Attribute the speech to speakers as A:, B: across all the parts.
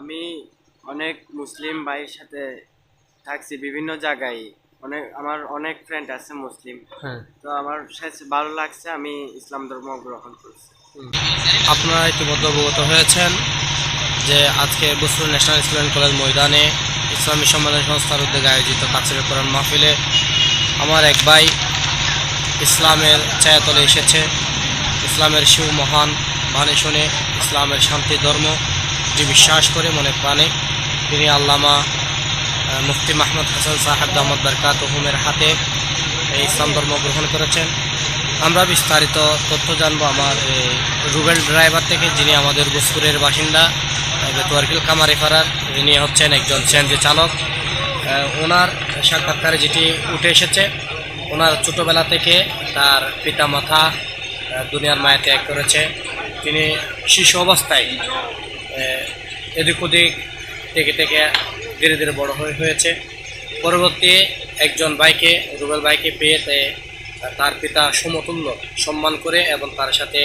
A: আমি অনেক মুসলিম ভাইয়ের সাথে থাকছি বিভিন্ন জায়গায়। আমার অনেক ফ্রেন্ড আছে মুসলিম।
B: হ্যাঁ।
A: তো আমার সাথে ভালো লাগছে, আমি ইসলাম ধর্ম গ্রহণ করছি।
B: আপনারা ইতিমধ্যে অবগত হয়েছেন যে আজকে বসুর ন্যাশনাল স্কুল কলেজ ময়দানে ইসলামী সম্মেলন সংস্থার উদ্যোগে আয়োজিত তাফসীরুল কোরআন মাহফিলে আমার এক ভাই ইসলামের ছায়াতলে এসেছে। ইসলামের শিব মহান বাণী শুনে ইসলামের শান্তি ধর্ম যে বিশ্বাস করে মনে প্রাণে তিনি আল্লামা মুফতি মাহমুদ হাসান সাহেব দামাত বরকাতুহুমের হাতে এই ইসলাম ধর্ম গ্রহণ করেছেন। আমরা বিস্তারিত তথ্য জানবো আমার রুবেল ড্রাইভার থেকে, যিনি আমাদের গোসপুরের বাসিন্দা, বেতুয়ারকিল কামারিপাড়ার। ইনি হচ্ছেন একজন সিএনজি চালক। ওনার সাক্ষাৎকারে যেটি উঠে এসেছে, ওনার ছোটোবেলা থেকে তার পিতামাতা দুনিয়ার মায়া ত্যাগ করেছে। তিনি শিশু অবস্থায় এদিক ওদিক থেকে থেকে ধীরে ধীরে বড় হয়েছে। পরবর্তী একজন ভাইকে, রুবেল ভাইকে পেয়ে তার পিতা সমতুল্য সম্মান করে এবং তার সাথে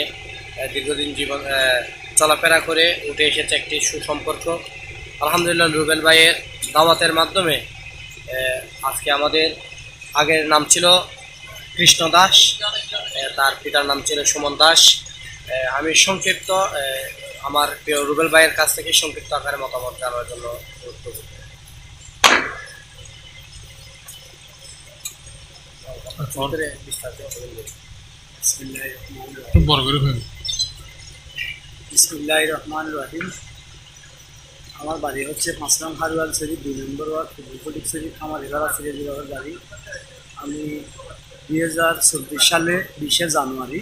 B: দীর্ঘদিন জীবন চলাফেরা করে উঠে এসেছে একটি সুসম্পর্ক। আলহামদুলিল্লাহ, রুবেল ভাইয়ের দাওয়াতের মাধ্যমে আজকে আমাদের আগের নাম ছিল কৃষ্ণ দাস, তার পিতার নাম ছিল সুমন দাস। আমি সংক্ষিপ্ত আমার প্রিয় রুবেল ভাইয়ের কাছ থেকে সংক্ষিপ্ত আকারে মতামত জানার জন্য
C: বিসমিল্লাহির রহমানির রহিম। আমার বাড়ি হচ্ছে 5 নং হারুয়াল শরীফ 2 নম্বর ওয়ার্ড ফুলফুলিক শরীফ কামারিপাড়া সিরাজুলের বাড়ি। আমি 2024 সালে 20শে জানুয়ারি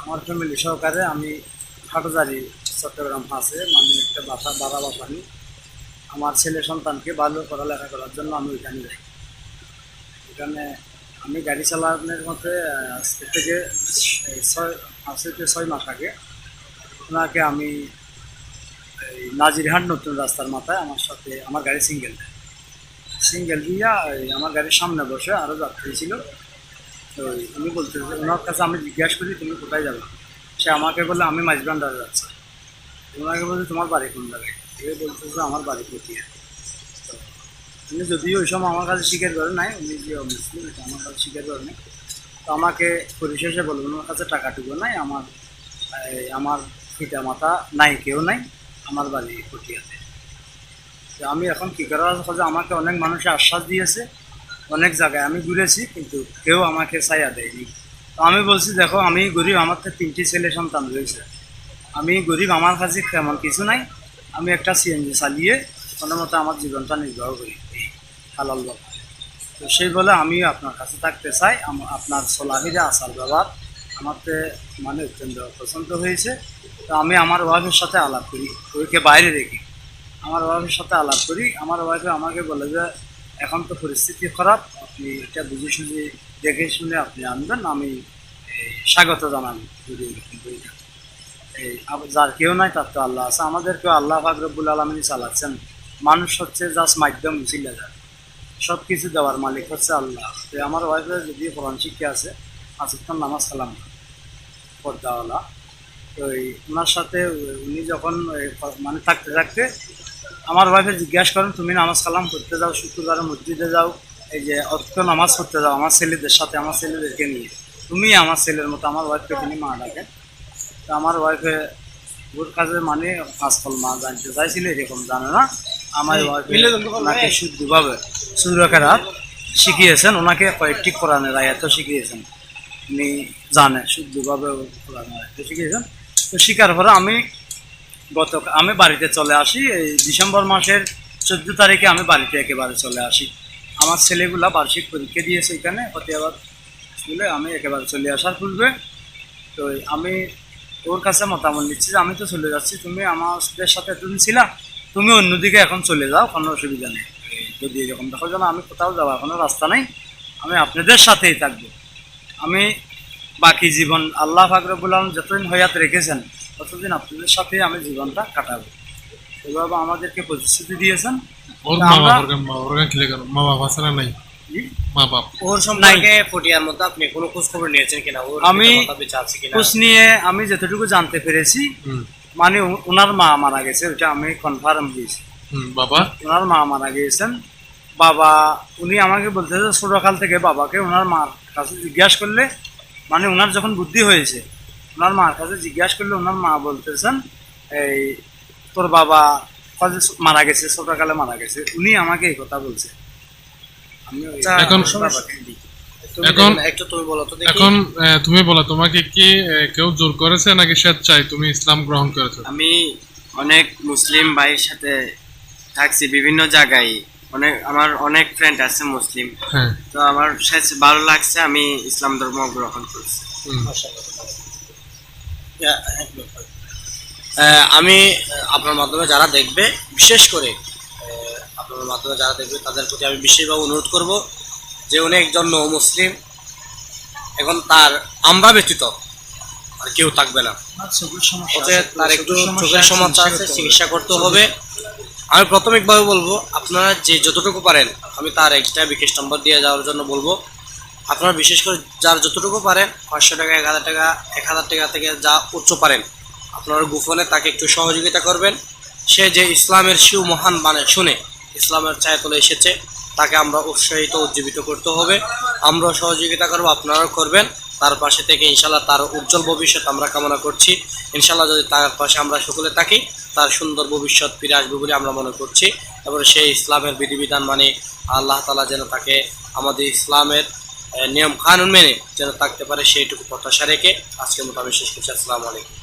C: আমার ফ্যামিলি সহকারে আমি হাটজারি চট্টগ্রাম হাসে মানে একটা বাড়া বাসানি আমার ছেলে সন্তানকে ভালো পড়ালেখা করার জন্য আমি ওইখানে যাই। এখানে আমি গাড়ি চালানোর মধ্যে আজকে থেকে 6 মাস আগে ওনাকে আমি এই নাজিরহাট নতুন রাস্তার মাথায় আমার সাথে আমার গাড়ি সিঙ্গেল দিয়া আমার গাড়ির সামনে বসে আরও যাত্রী ছিল। তো উনি বলতে ওনার কাছে আমি জিজ্ঞাসা করি তুমি কোথায় যাবে, সে আমাকে বলে আমি মাঝবান্ডারে যাচ্ছি। ওনাকে বলছি তোমার বাড়ি কোন জায়গায়, এ বলতেছে আমার বাড়ি পটিয়া। তো উনি যদিও ওই সময় আমার কাছে স্বীকার করে নাই, উনি যে মুসলিম এটা আমার কাছে স্বীকার করে নাই। তো আমাকে পরিশেষে বলবেন ওনার কাছে টাকাটুকু নাই, আমার পিতা মাতা নাই, কেউ নাই, আমার বাড়ি পটিয়াতে। তো আমি এখন কী করার কথা, আমাকে অনেক মানুষে আশ্বাস দিয়েছে, অনেক জায়গায় আমি ঘুরেছি কিন্তু কেউ আমাকে ছায়া দেয়নি। তো আমি বলছি দেখো আমি গরিব, আমার তো 3টি ছেলে সন্তান রয়েছে, আমি গরিব, আমার কাছে তেমন কিছু নাই, আমি একটা সিএনজি চালিয়ে কোনো মতো আমার জীবনটা নির্বাহ করি এই হালাল বাবা। তো সেই বলে আমি আপনার কাছে থাকতে চাই, আপনার চলাফেরা আচার ব্যবহার আমাকে মানে অত্যন্ত পছন্দ হয়েছে। তো আমি আমার ওয়াইফের সাথে আলাপ করি, ওইকে বাইরে রেখে আমার ওয়াইফের সাথে আলাপ করি। আমার ওয়াইফে আমাকে বলে যে এখন তো পরিস্থিতি খারাপ, আপনি এটা বুঝে শুনে দেখে শুনে আপনি আনবেন, আমি স্বাগত জানাবো। যদি এই যার কেউ নাই তার তো আল্লাহ আছে, আমাদেরকেও আল্লাহ পাক রব্বুল আলামিন চালাচ্ছেন। মানুষ হচ্ছে জাস্ট মাধ্যম, মিছিলে যায়, সব কিছু দেওয়ার মালিক হচ্ছে আল্লাহ। তো আমার ওয়াইফের যদি কোরআন শিক্ষা আছে, আজকাল নামাজ কালাম পর্দাওয়ালা। তো ওনার সাথে উনি যখন মানে থাকতে থাকতে আমার ওয়াইফে জিজ্ঞাসা করেন তুমি নামাজ কালাম করতে যাও, শুক্রবারে মসজিদে যাও, এই যে অত নামাজ পড়তে যাও আমার ছেলেদের সাথে, আমার ছেলেদেরকে নিয়ে, তুমি আমার ছেলের মতো। আমার ওয়াইফকে তিনি মা ডাকেন। তো আমার ওয়াইফে ওর কাছে মানে 5 ফল মা জানতে চাইছিল, এরকম জানে না। আমার ওয়াইফে ওনাকে শুদ্ধভাবে সুরকারাত শিখিয়েছেন, ওনাকে কয়েকটি কোরআনের আয়াত শিখিয়েছেন, উনি জানে শুদ্ধভাবে কোরআনের আয়াত শিখিয়েছেন। তো শিখার পরে আমি বাড়িতে চলে আসি। এই ডিসেম্বর মাসের 14 তারিখে আমি বাড়িতে একেবারে চলে আসি। আমার ছেলেগুলা বার্ষিক পরীক্ষা দিয়েছে এখানে ফতেহাবাদ স্কুলে। আমি একেবারে চলে আসার পূর্বে তো আমি ওর কাছে মতামত নিচ্ছি যে আমি তো চলে যাচ্ছি, তুমি আমাদের সাথে এতদিন ছিলা, তুমি অন্যদিকে এখন চলে যাও, কোনো অসুবিধা নেই। যদি এরকম দেখো যেন আমি কোথাও যাওয়ার কোনো রাস্তা নেই, আমি আপনাদের সাথেই থাকবো। আমি বাকি জীবন আল্লাহ পাক রব্বুল আলামিন যতদিন হয়াত রেখেছেন ততদিন আপনাদের সাথে আমি জীবনটা কাটাবো, এভাবে আমাদেরকে প্রতিশ্রুতি দিয়েছেন।
B: ওর সম্পর্কে পটিয়ার মধ্যে আপনি কোনো খোঁজ খবর নিয়েছেন কিনা?
C: আমি খোঁজ নিয়ে আমি যতটুকু জানতে পেরেছি মানে ওনার মা মারা গেছে, ওটা আমি কনফার্ম দিয়েছি।
D: বাবা?
C: ওনার মা মারা গিয়েছেন। বাবা উনি আমাকে বলতেছে ছোটকাল থেকে বাবাকে ওনার মার কাছে জিজ্ঞাসা করলে, মানে ওনার যখন বুদ্ধি হয়েছে ওনার মার কাছে জিজ্ঞাসা করলে ওনার মা বলতেছেন এই তোর বাবা কাজে মারা গেছে, ছোটকালে মারা গেছে। উনি আমাকে এই কথা বলছে। আমি
D: এখন
C: বাবাকে দিই।
D: এখন
B: একটু তুমি বলো তো দেখি।
D: এখন তুমি বলো, তোমাকে কি কেউ জোর করেছে নাকি স্বেচ্ছায় তুমি ইসলাম গ্রহণ করেছো?
A: আমি অনেক মুসলিম ভাইয়ের সাথে থাকছি বিভিন্ন জায়গায়, আমার অনেক ফ্রেন্ড আছে মুসলিম।
D: হ্যাঁ।
A: তো আমার ভালো লাগছে, আমি ইসলাম ধর্ম গ্রহণ করছি।
D: হুম।
B: আমি আপনার মাধ্যমে যারা দেখবে, বিশেষ করে আপনার মাধ্যমে যারা দেখবে তাদের প্রতি আমি বিশেষভাবে অনুরোধ করব যে উনি একজন নৌ মুসলিম, এখন তার আমরা ব্যতীত আর কেউ থাকবে না, অতএব তার একটু চোখের সমস্যা আছে, চিকিৎসা করতে হবে। আমি প্রাথমিকভাবে বলবো আপনারা যে যতটুকু পারেন, আমি তার একটা বিকাশ নম্বর দিয়ে যাওয়ার জন্য বলবো। আপনারা বিশেষ করে যার যতটুকু পারেন 500 টাকা, 1000 টাকা, 1000 টাকা থেকে যা উচ্চ পারেন আপনারা গোপনে তাকে একটু সহযোগিতা করবেন। সে যে ইসলামের শিউ মহান বাণী শুনে ইসলামের ছায়াতলে এসেছে, তাকে আমরা উৎসাহিত উজ্জীবিত করতে হবে। আমরাও সহযোগিতা করবো, আপনারাও করবেন। তার পাশে থেকে ইনশাল্লাহ তার উজ্জ্বল ভবিষ্যৎ আমরা কামনা করছি। ইনশাল্লাহ যদি তার পাশে আমরা সকলে থাকি, তার সুন্দর ভবিষ্যৎ ফিরে আসবে বলে আমরা মনে করছি। এবং সেই ইসলামের বিধিবিধান মানে আল্লাহ তাআলা যেন তাকে আমাদের ইসলামের নিয়ম কানুন মেনে যেন থাকতে পারে, সেইটুকু প্রত্যাশা রেখে আজকের মতো আমি শেষ করছি। আসসালামু আলাইকুম।